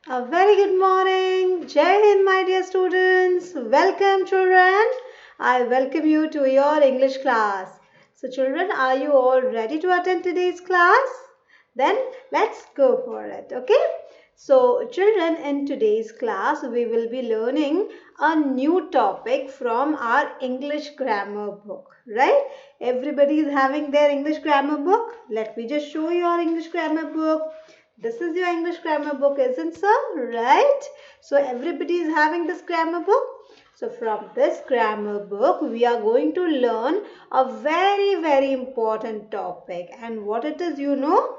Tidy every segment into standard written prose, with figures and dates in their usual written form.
A very good morning. Jai Hind, my dear students. Welcome, children. I welcome you to your English class. So, children, are you all ready to attend today's class? Then let's go for it, okay? So, children, in today's class, we will be learning a new topic from our English grammar book, right? Everybody is having their English grammar book. Let me just show you our English grammar book. This is your English grammar book, isn't so? Right? So everybody is having this grammar book. So from this grammar book, we are going to learn a very important topic. And what it is, you know?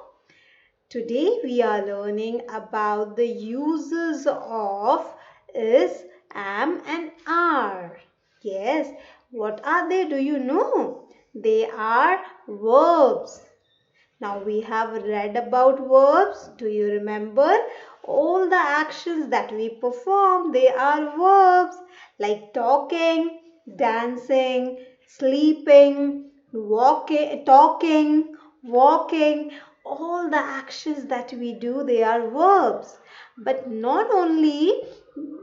Today we are learning about the uses of is, am and are. Yes, what are they? Do you know? They are verbs. Now we have read about verbs. Do you remember? All the actions that we perform, they are verbs like talking, dancing, sleeping, walking. All the actions that we do, they are verbs. But not only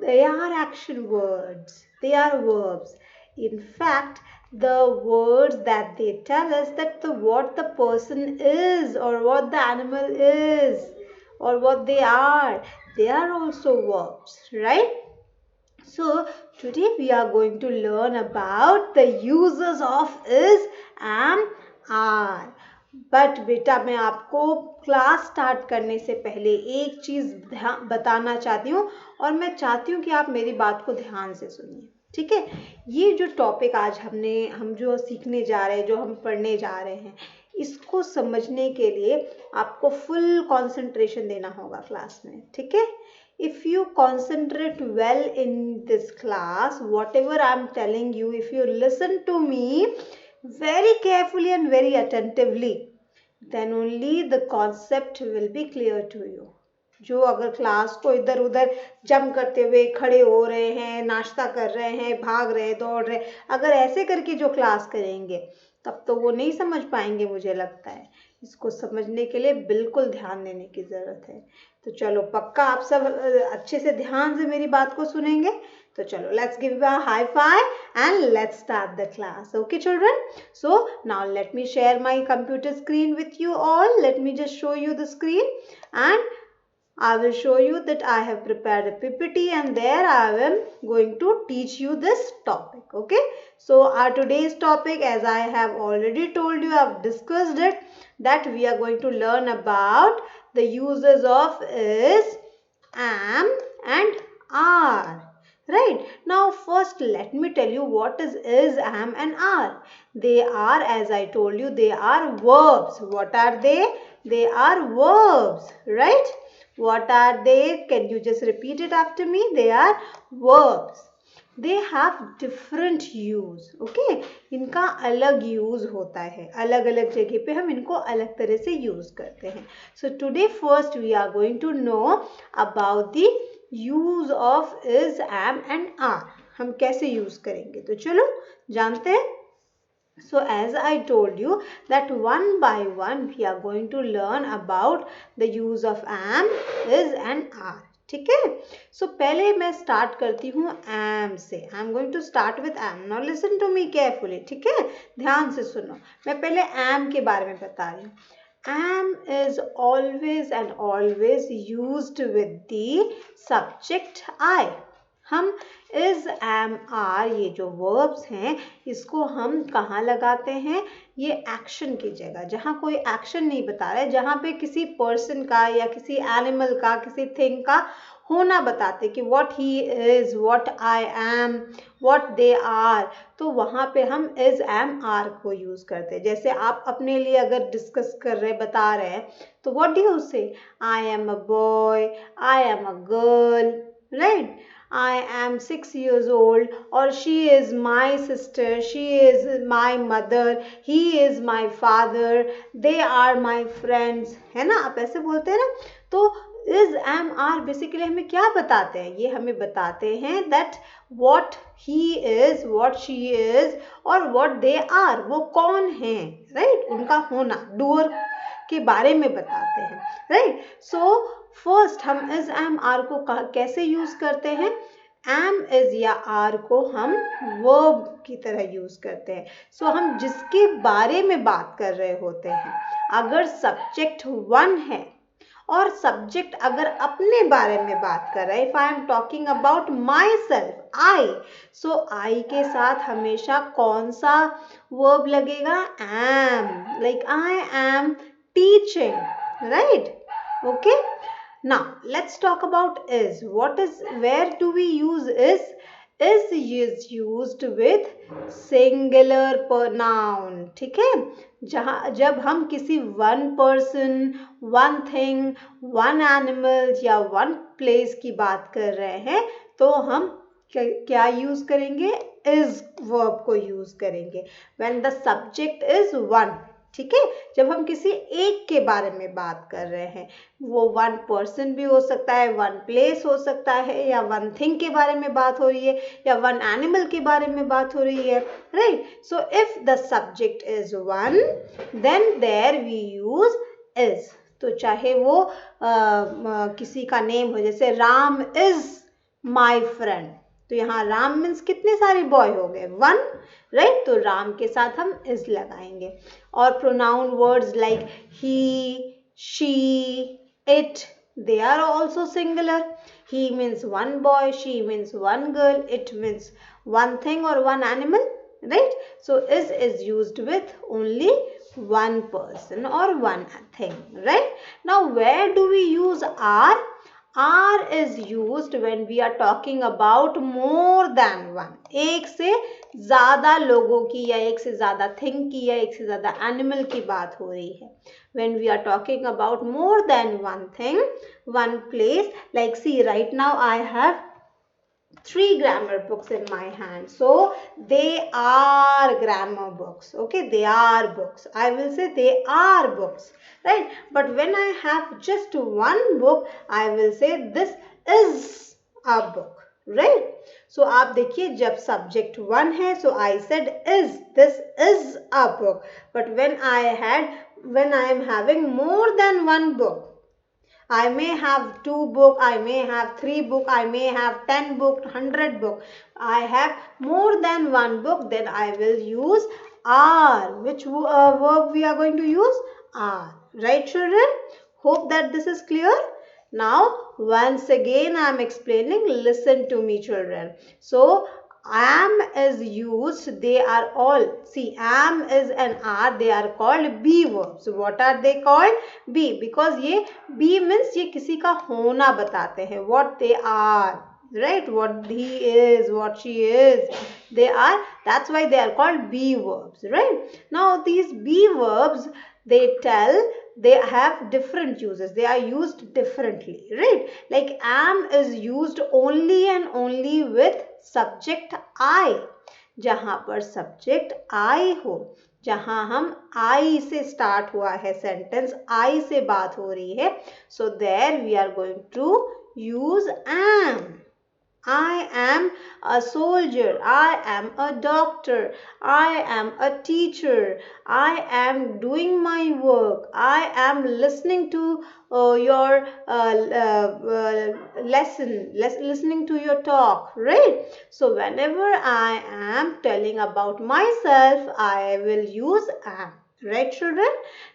they are action words, they are verbs. In fact, the words that they tell us that what the person is or what the animal is or what they are also verbs, right? So today we are going to learn about the uses of is, am, are. But बेटा मैं आपको class start करने से पहले एक चीज़ बताना चाहती हूँ और मैं चाहती हूँ कि आप मेरी बात को ध्यान से सुनिए, ठीक है? ये जो टॉपिक आज हम जो सीखने जा रहे हैं, जो हम पढ़ने जा रहे हैं, इसको समझने के लिए आपको फुल कंसंट्रेशन देना होगा क्लास में, ठीक है? If you concentrate well in this class, whatever I am telling you, if you listen to me very carefully and very attentively, then only the concept will be clear to you. जो अगर class को इधर उधर jump करते हुए खड़े हो रहे हैं, नाश्ता कर रहे हैं, भाग रहे हैं, दौड़ रहे, अगर ऐसे करके जो क्लास करेंगे तब तो वो नहीं समझ पाएंगे, मुझे लगता है। इसको समझने के लिए बिल्कुल ध्यान देने की ज़रूरत है। तो चलो पक्का आप सब अच्छे से ध्यान से मेरी बात को सुनेंगे। तो चलो let's give a high five and let's start the class. Okay children, so now let me share my computer screen with you all. Let me just show you the screen and I will show you that I have prepared a PPT and there I am going to teach you this topic. Okay, so our today's topic, as I have already told you, I have discussed it, that we are going to learn about the uses of is, am and are. Right, now first let me tell you what is, am and are. They are, as I told you, they are verbs. What are they? They are verbs, right? What are they? Can you just repeat it after me? They are verbs. They have different use. Okay, इनका अलग use होता है, अलग अलग जगह पे हम इनको अलग तरह से use करते हैं. So today first we are going to know about the use of is, am and are. हम कैसे use करेंगे? तो चलो जानते हैं. So as I told you that one by one we are going to learn about the use of am, is and are. ठीक है? So पहले मैं start करती हूँ am से. I am going to start with am. Now listen to me carefully. ठीक है? ध्यान से सुनो. मैं पहले am के बारे में बता रही हूँ. Am is always and always used with the subject I. हम is, am, are ये जो verbs हैं इसको हम कहाँ लगाते हैं? ये action की जगह, जहाँ कोई action नहीं बता रहा है, जहाँ पे किसी person का या किसी animal का, किसी thing का होना बताते कि what he is, what I am, what they are, तो वहाँ पे हम is, am, are को use करते हैं. जैसे आप अपने लिए अगर discuss कर रहे, बता रहे हैं, तो what do you say? I am a boy, I am a girl, right? I am 6 years old, or she is my sister, she is my mother, he is my father, they are my friends, है ना? आप ऐसे बोलते हैं ना? तो is, am, are basically हमें क्या बताते हैं? ये हमें बताते हैं that what he is, what she is और what they are, वो कौन हैं, right? उनका होना, doer के बारे में बताते हैं, right? So फर्स्ट हम इज एम आर को कैसे यूज करते हैं? एम इज या आर को हम वर्ब की तरह यूज करते हैं. सो हम जिसके बारे में बात कर रहे होते हैं, अगर सब्जेक्ट वन है और सब्जेक्ट अगर अपने बारे में बात कर रहा है, if I am talking about myself, I, so I के साथ हमेशा कौन सा वर्ब लगेगा? Am. Like I am teaching, right? Okay. Now let's talk about is. Where do we use is? Is used with singular pronoun. ठीक है? जब हम किसी one person, one thing, one animal या one place की बात कर रहे हैं, तो हम क्या यूज करेंगे? is verb को यूज करेंगे. When the subject is one. ठीक है? जब हम किसी एक के बारे में बात कर रहे हैं, वो वन पर्सन भी हो सकता है, वन प्लेस हो सकता है, या वन थिंग के बारे में बात हो रही है, या वन एनिमल के बारे में बात हो रही है, right? So if the subject is one, then there we use is. तो चाहे वो किसी का नेम हो, जैसे राम इज माई फ्रेंड, तो यहाँ राम मीन्स कितने सारे बॉय हो गए? One, right? तो राम के साथ हम इज लगाएंगे. और pronoun words like he, she, it, they are also singular. He means one boy, she means one girl, it means one thing or one animal, right? So is used with only one person or one thing, right? Now where do we use are? Are is used when we are talking about more than one. एक से ज़्यादा लोगों की या एक से ज़्यादा thing की या एक से ज़्यादा एनिमल की बात हो रही है. When we are talking about more than one thing, one place, like see right now I have 3 grammar books in my hand. So they are grammar books. Okay, they are books. I will say they are books, right? But when I have just one book, I will say this is a book, right? So आप देखिए, जब subject one है, so I said is, this is a book. But when I am having more than one book, I may have 2 book, I may have 3 book, I may have 10 book, 100 book. I have more than one book, then I will use are. Which verb we are going to use? Are. Right, children? Hope that this is clear. Now, once again I am explaining. Listen to me, children. So, am is used, they are all, see, am is and are, they are called be verbs. What are they called? Be, because ये be means ये किसी का होना बताते हैं, what they are, right? What he is, what she is, they are, that's why they are called be verbs, right? Now these be verbs, they have different uses, they are used differently, right? Like am is used only and only with subject I. जहां पर subject I हो, जहां हम I से start हुआ है sentence, I से बात हो रही है, so there we are going to use am. I am a soldier, I am a doctor, I am a teacher, I am doing my work, I am listening to your listening to your talk, right? So whenever I am telling about myself, I will use am. Right, children?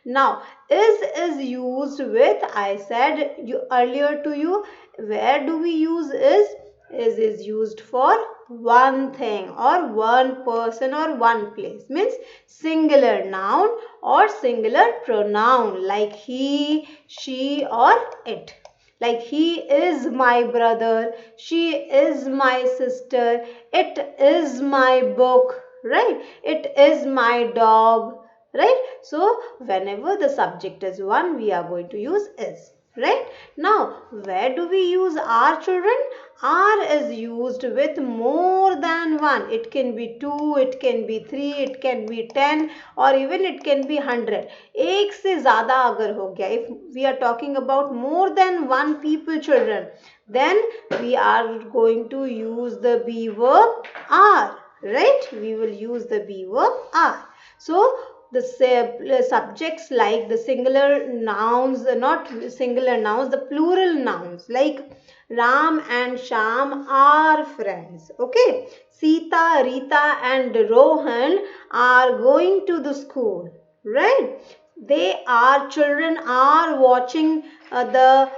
Now is used with, I said earlier to you, where do we use is? Is used for one thing or one person or one place, means singular noun or singular pronoun, like he, she or it. Like he is my brother, she is my sister, it is my book, right? It is my dog, right? So whenever the subject is one, we are going to use is. Right? Now, where do we use are, children? Are is used with more than one. It can be 2, it can be 3, it can be 10 or even it can be 100. एक से ज़्यादा अगर हो गया, if we are talking about more than one people, children, then we are going to use the be verb are. Right? We will use the be verb are. So, subjects like the singular nouns, not singular nouns, the plural nouns like Ram and Sham are friends. Okay, Sita, Rita, and Rohan are going to the school, right? They are, children are watching the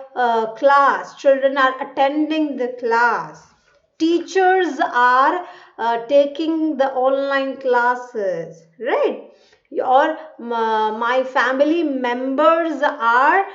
class, children are attending the class, teachers are taking the online classes, right? Or my family members are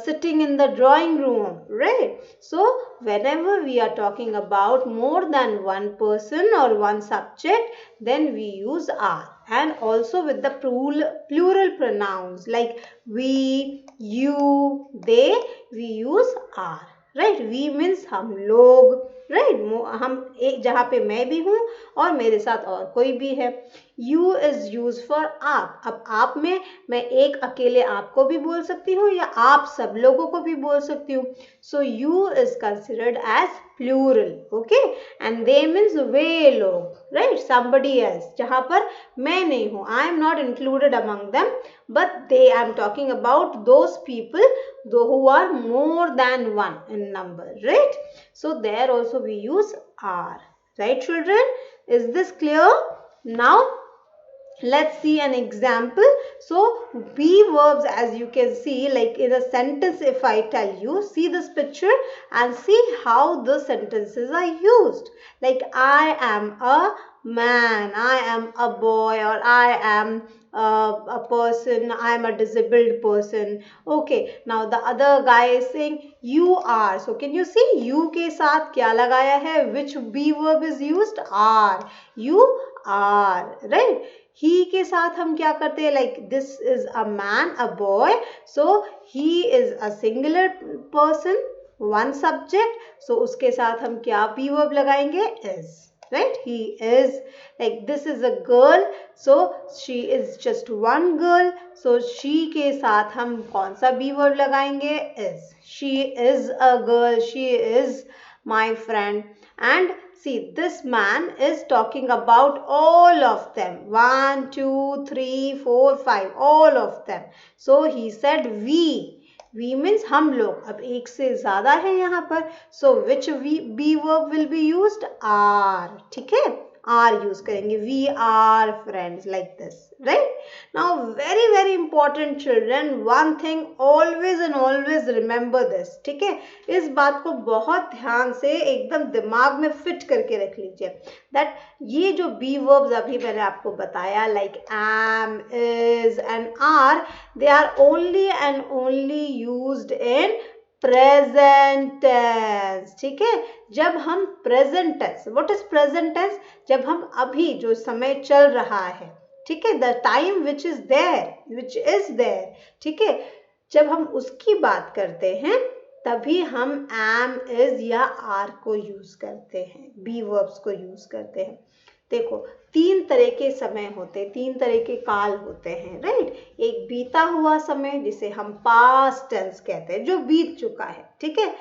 sitting in the drawing room, right? So whenever we are talking about more than one person or one subject, then we use are. And also with the plural pronouns like we, you, they, we use are, right? We means हम लोग, right? हम एक जहाँ पे मैं भी हूँ और मेरे साथ और कोई भी है. You is used for आप. अब आप में मैं एक अकेले आपको भी बोल सकती हूँ या आप सब लोगों को भी बोल सकती हूँ. So you is considered as plural, okay? And they means वे लोग, right? Somebody else, जहाँ पर मैं नहीं हूँ, I am not included among them, but they, I am talking about those people who are more than one in number, right? So there also we use are, right children? Is this clear? Now let's see an example. So be verbs, as you can see, like in a sentence, if I tell you, see this picture and see how the sentences are used. Like I am a man, I am a boy, or I am a person, I am a disabled person. Okay, now the other guy is saying you are. So can you see you के साथ क्या लगाया है? Which be verb is used? Are. You are, right? He के साथ हम क्या करते हैं? Like this is a man, a boy. So he is a singular person, one subject. So उसके साथ हम क्या be verb लगाएंगे? Is, right? He is. Like this is a girl. So she is just one girl. So she के साथ हम कौन सा be verb लगाएंगे? Is. She is a girl. She is my friend. And see, this man is talking about all of them. 1, 2, 3, 4, 5. All of them. So he said we. We means हम लोग. अब एक से ज़्यादा है यहाँ पर. So which be verb will be used? Are. ठीक है? Are use करेंगे. We are friends, like this, right? Now very important children, one thing always and always remember this. ठीक है? इस बात को बहुत ध्यान से एकदम दिमाग में फिट करके रख लीजिए. That ये जो be verbs अभी मैंने आपको बताया, like am, is and are, they are only and only used in present tense. ठीक है? जब हम present tense, what is present tense? जब हम अभी जो समय चल रहा है, ठीक है, the time which is there, ठीक है, जब हम उसकी बात करते हैं तभी हम एम, इज या आर को यूज करते हैं, बी वर्ब्स को यूज करते हैं. देखो, तीन तरह के समय होते हैं, तीन तरह के काल होते हैं, राइट? एक बीता हुआ समय जिसे हम पास्ट टेंस कहते हैं, जो बीत चुका है, ठीक है.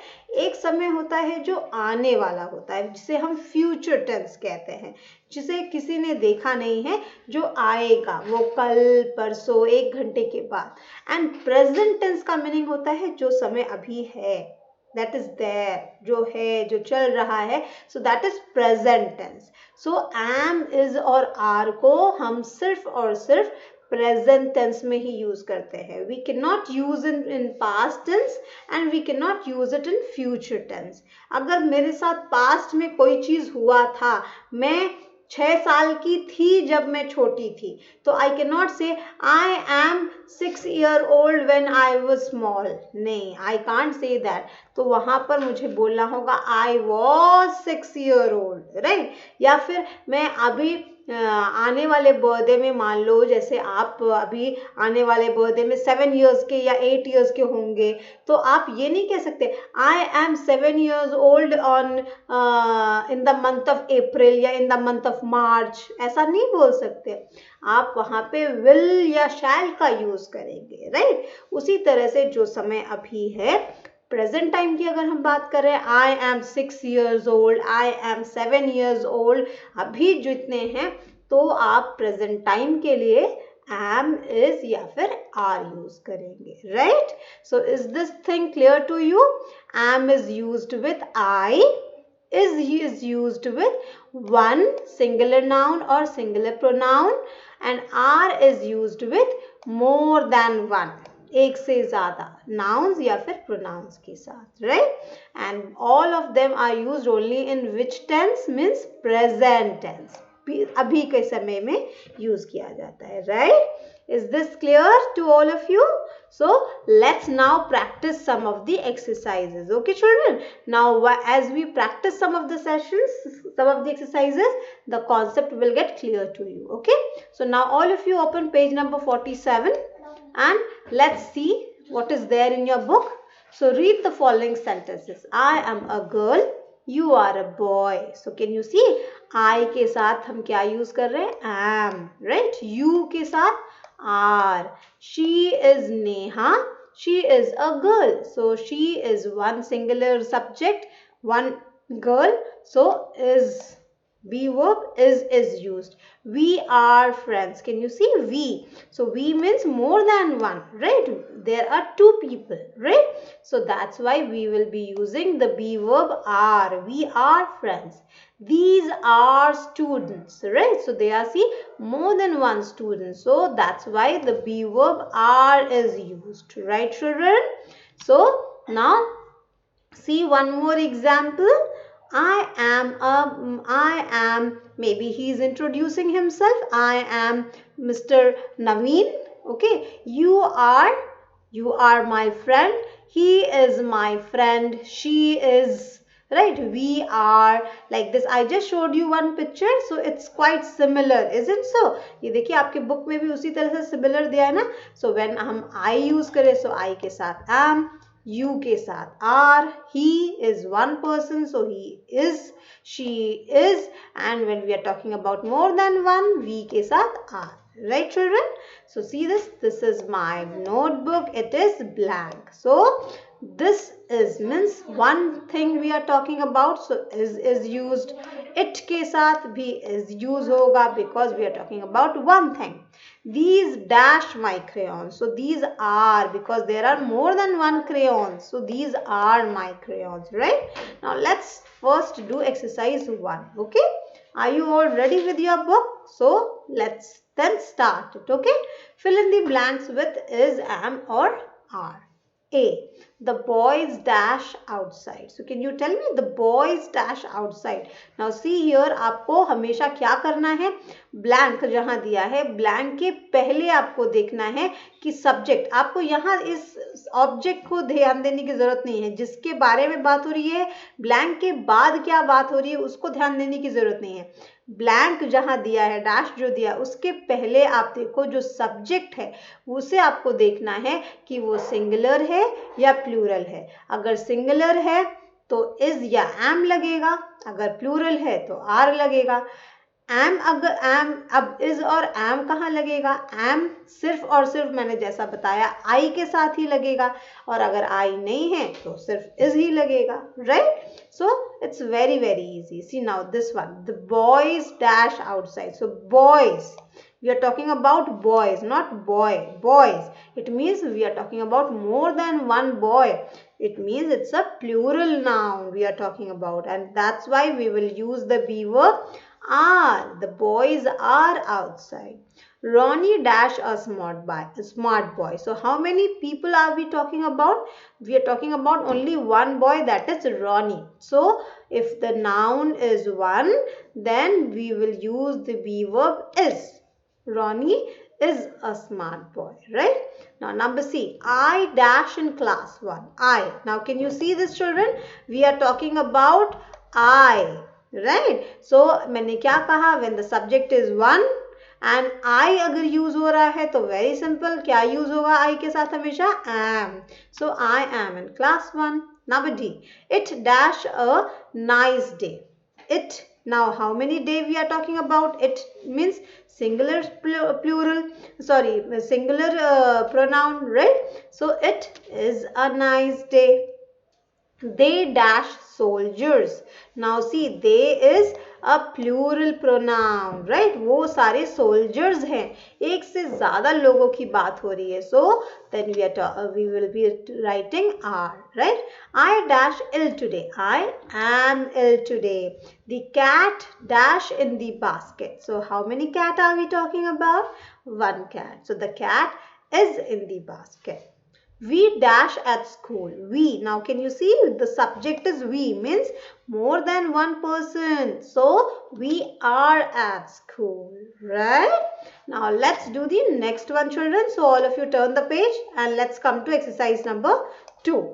एक समय होता है जो आने वाला होता है, जिसे हम फ्यूचर टेंस कहते हैं, जिसे किसी ने देखा नहीं है, जो आएगा, वो कल, परसों, एक घंटे के बाद. एंड प्रेजेंट टेंस का मीनिंग होता है जो समय अभी है, that is there, जो है, जो चल रहा है. So that is present tense. So am, is और are को हम सिर्फ और सिर्फ present tense में ही यूज करते हैं. We cannot use it in past tense and we cannot use it in future tense. अगर मेरे साथ past में कोई चीज हुआ था, मैं 6 साल की थी जब मैं छोटी थी, तो I cannot say I am 6 year old when I was small. नहीं, I can't say that. तो वहाँ पर मुझे बोलना होगा I was 6 year old, right? या फिर मैं अभी आने वाले बर्थडे में, मान लो जैसे आप अभी आने वाले बर्थडे में 7 years के या 8 years के होंगे, तो आप ये नहीं कह सकते I am 7 years old on in the month of April या in the month of March. ऐसा नहीं बोल सकते. आप वहाँ पे will या shall का यूज करेंगे, राइट? उसी तरह से जो समय अभी है, प्रेजेंट टाइम की अगर हम बात करें, I am 6 years old, I am 7 years old, अभी जितने हैं, तो आप प्रेजेंट टाइम के लिए am is या फिर are यूज करेंगे, right? So is this thing clear to you? Am is used with I, is used with one singular noun or singular pronoun, and are is used with more than one, एक से ज्यादा nouns या फिर pronouns के साथ, right? And all of them are used only in which tense? Means present tense, अभी के समय में यूज किया जाता है, right? Is this clear to all of you? So let's now practice some of the exercises. Okay children, now as we practice some of the sessions, some of the exercises, the concept will get clear to you. Okay, so now all of you open page number 47 and let's see what is there in your book. So read the following sentences. I am a girl, you are a boy. So can you see I के साथ हम क्या use कर रहे हैं? am, right? You के साथ are. She is Neha, she is a girl. So she is one singular subject, one girl. So is be verb is used. We are friends. Can you see we? So we means more than one, right? There are two people, right? So that's why we will be using the be verb are. We are friends. These are students, right? So they are, see, more than one student. So that's why the be verb are is used, right children? So now see one more example. I am, maybe he is introducing himself. I am Mr. Naveen. Okay, you are my friend. He is my friend. She is, right? We are, like this. I just showed you one picture, so it's quite similar, isn't so? ये देखिए आपके book में भी उसी तरह से similar दिया है ना. So when हम I use करें, so I के साथ am, you के साथ are, he is one person, so he is, she is, and when we are talking about more than one, we के साथ are, right children? So see this is my notebook, it is blank. So this is means one thing we are talking about, so is used. It के साथ भी is use होगा because we are talking about one thing. These dash my crayons. So these are, because there are more than one crayons. So these are my crayons, right? Now let's first do exercise 1. Okay? Are you all ready with your book? So let's then start it. Okay? Fill in the blanks with is, am or are. A. The boys dash outside. So can you tell me the boys dash outside? Now see here, आपको हमेशा क्या करना है? Blank जहाँ दिया है, blank के पहले आपको देखना है कि subject. आपको यहाँ इस object को ध्यान देने की जरूरत नहीं है. जिसके बारे में बात हो रही है, blank के बाद क्या बात हो रही है, उसको ध्यान देने की जरूरत नहीं है. ब्लैंक जहां दिया है, डैश जो दिया, उसके पहले आप देखो जो सब्जेक्ट है उसे आपको देखना है कि वो सिंगुलर है या प्लूरल है. अगर सिंगुलर है तो इज या एम लगेगा, अगर प्लूरल है तो आर लगेगा. एम, अगर एम, अब इज और एम कहाँ लगेगा? एम सिर्फ और सिर्फ मैंने जैसा बताया आई के साथ ही लगेगा, और अगर आई नहीं है तो सिर्फ इज ही लगेगा, right? So it's very very easy. See now this one, the boys dash outside. So boys, we are talking about boys, not boys. It means we are talking about more than one boy. It means it's a plural noun we are talking about, and that's why we will use the be verb are. The boys are outside. Ronnie dash a smart boy. So how many people are we talking about? We are talking about only one boy, that is Ronnie. So if the noun is one, then we will use the be verb is. Ronnie is a smart boy, right? Now number C, I dash in class 1. I. Now can you see this children? We are talking about I, right? So मैंने क्या कहा? When the subject is one and I अगर use हो रहा है तो very simple, क्या use होगा I के साथ हमेशा? Am. So I am in class 1. Number D, it dash a nice day. It. Now how many day we are talking about? It means singular plural, sorry, singular pronoun, right? So it is a nice day. They dash soldiers. Now see, they is a plural pronoun, right? वो सारे soldiers हैं, एक से ज़्यादा लोगों की बात हो रही है. So then we will be writing are, right? I dash ill today. I am ill today. The cat dash in the basket. So how many cat are we talking about? One cat. So the cat is in the basket. We dash at school. We. Now can you see the subject is we, means more than one person. So we are at school, right? Now let's do the next one, children. So all of you turn the page and let's come to exercise number 2.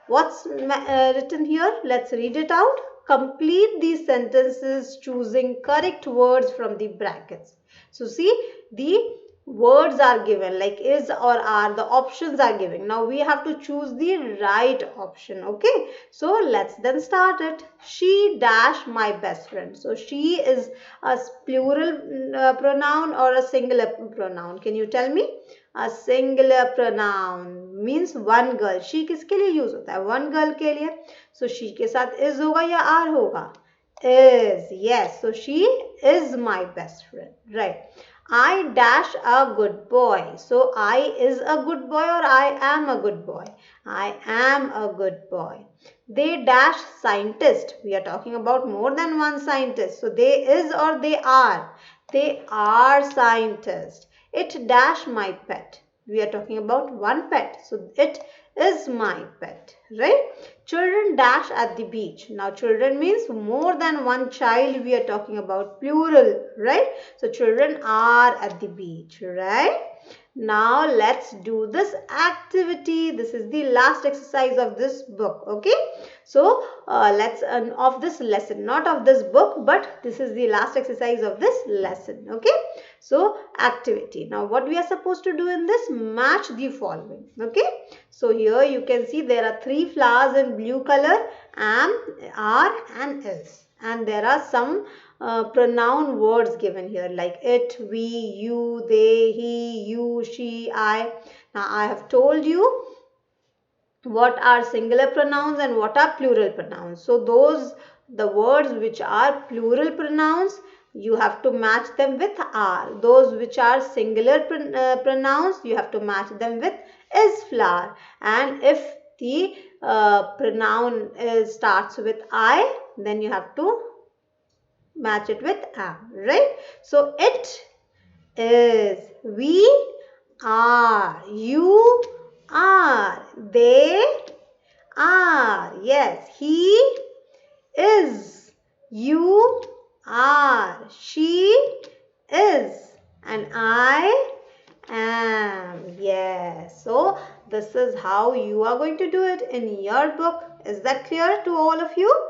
What's written here? Let's read it out. Complete these sentences choosing correct words from the brackets. So see, the words are given, like is or are, the options are given. Now we have to choose the right option. Okay, so let's then start it. She dash my best friend. So she is a plural pronoun or a singular pronoun? Can you tell me? A singular pronoun means one girl. she किसके लिए use होता है? one girl के लिए. So she के साथ is होगा या are होगा? Is. Yes, so she is my best friend, right? I dash a good boy. So I is a good boy or I am a good boy? I am a good boy. They dash scientist. We are talking about more than one scientist. So they is or they are? They are scientists. It dash my pet. We are talking about one pet. So it is my pet, right? Children dash at the beach. Now children means more than one child. We are talking about plural, right? So children are at the beach, right? Now let's do this activity. This is the last exercise of this book. Okay, so let's of this lesson, not of this book, but this is the last exercise of this lesson. Okay, so activity. Now what we are supposed to do in this? Match the following. Okay, so here you can see there are 3 flowers in blue color: am, are and is, and there are some pronoun words given here like it, we, you, they, he, you, she, I. Now I have told you what are singular pronouns and what are plural pronouns. So those, the words which are plural pronouns, you have to match them with are. Those which are singular pronouns, you have to match them with is, flower. And if the pronoun starts with I, then you have to match it with am, right? So it is, we are, you are, they are, yes, he is, you are, she is, and I am. Yes, so this is how you are going to do it in your book. Is that clear to all of you?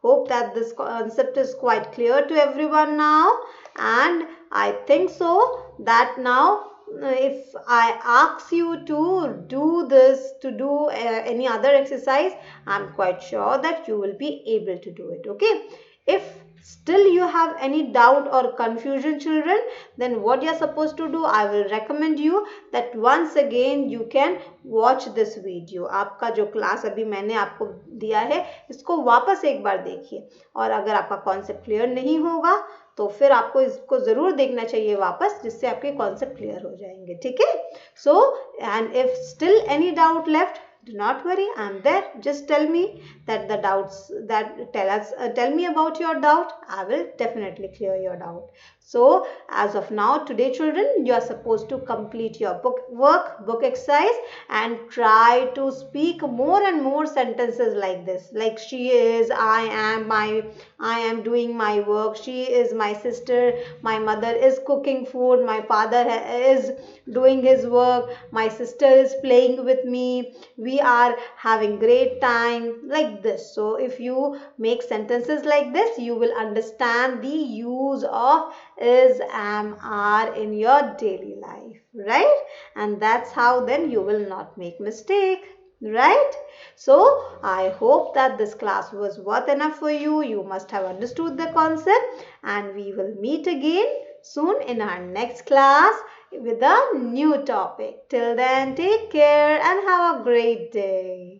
Hope that this concept is quite clear to everyone now, and I think so that now if I ask you to do this, to do any other exercise, I'm quite sure that you will be able to do it. Okay, if still you have any doubt or confusion, children, then what you are supposed to do, I will recommend you that once again you can watch this video. आपका जो class अभी मैंने आपको दिया है, इसको वापस एक बार देखिए, और अगर आपका कॉन्सेप्ट क्लियर नहीं होगा तो फिर आपको इसको जरूर देखना चाहिए वापस, जिससे आपके कॉन्सेप्ट क्लियर हो जाएंगे. ठीक है? So and if still any doubt left, do not worry, I'm there. Just tell me that the doubts, that tell me about your doubt. I will definitely clear your doubt. So as of now, today children, you are supposed to complete your book exercise and try to speak more and more sentences like this, like she is, I am doing my work, she is my sister, my mother is cooking food, my father is doing his work, my sister is playing with me, we are having great time, like this. So if you make sentences like this, you will understand the use of is, am, are in your daily life, right? And that's how then you will not make mistake, right? So I hope that this class was worth enough for you. You must have understood the concept, and we will meet again soon in our next class with a new topic. Till then, take care and have a great day.